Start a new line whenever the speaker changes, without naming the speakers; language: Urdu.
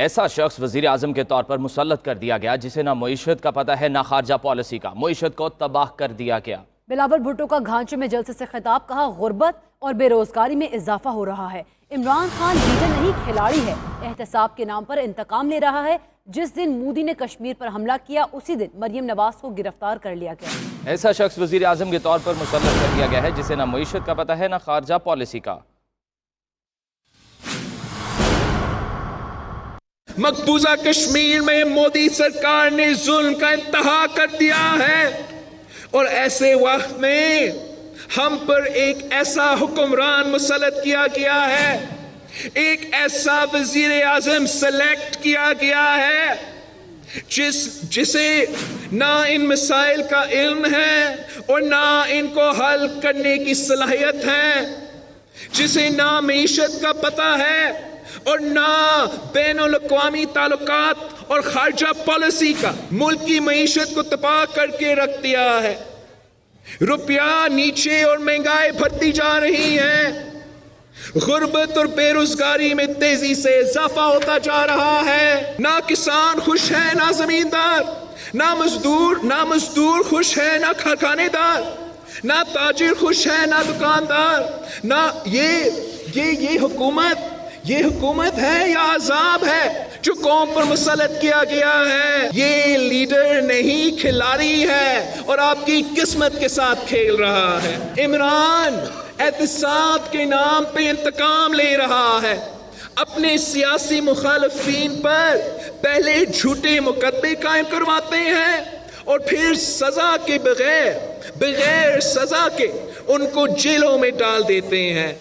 ایسا شخص وزیر اعظم کے طور پر مسلط کر دیا گیا جسے نہ معیشت کا پتہ ہے نہ خارجہ پالیسی کا. معیشت کو تباہ کر دیا گیا.
بلاول بھٹو کا گھانچے میں جلسے سے خطاب. کہا غربت اور بے روزگاری میں اضافہ ہو رہا ہے. عمران خان لیڈر نہیں کھلاڑی ہے. احتساب کے نام پر انتقام لے رہا ہے. جس دن مودی نے کشمیر پر حملہ کیا اسی دن مریم نواز کو گرفتار کر لیا گیا.
ایسا شخص وزیر اعظم کے طور پر مسلط کر دیا گیا ہے جسے نہ معیشت کا پتہ ہے نہ خارجہ پالیسی کا.
مقبوضہ کشمیر میں مودی سرکار نے ظلم کا انتہا کر دیا ہے اور ایسے وقت میں ہم پر ایک ایسا حکمران مسلط کیا گیا ہے, ایک ایسا وزیر اعظم سلیکٹ کیا گیا ہے جسے نہ ان مسائل کا علم ہے اور نہ ان کو حل کرنے کی صلاحیت ہے, جسے نہ معیشت کا پتہ ہے اور نہ بین الاقوامی تعلقات اور خارجہ پالیسی کا. ملک کی معیشت کو تباہ کر کے رکھ دیا ہے. روپیہ نیچے اور مہنگائی بڑھتی جا رہی ہے. غربت اور بے روزگاری میں تیزی سے اضافہ ہوتا جا رہا ہے. نہ کسان خوش ہے نہ زمیندار, نہ مزدور خوش ہے نہ کارخانے دار, نہ تاجر خوش ہے نہ دکاندار. نہ یہ حکومت ہے یا عذاب ہے جو قوم پر مسلط کیا گیا ہے. یہ لیڈر نہیں کھلاڑی ہے اور آپ کی قسمت کے ساتھ کھیل رہا ہے. عمران احتساب کے نام پہ انتقام لے رہا ہے. اپنے سیاسی مخالفین پر پہلے جھوٹے مقدمے قائم کرواتے ہیں اور پھر سزا کے بغیر سزا کے ان کو جیلوں میں ڈال دیتے ہیں.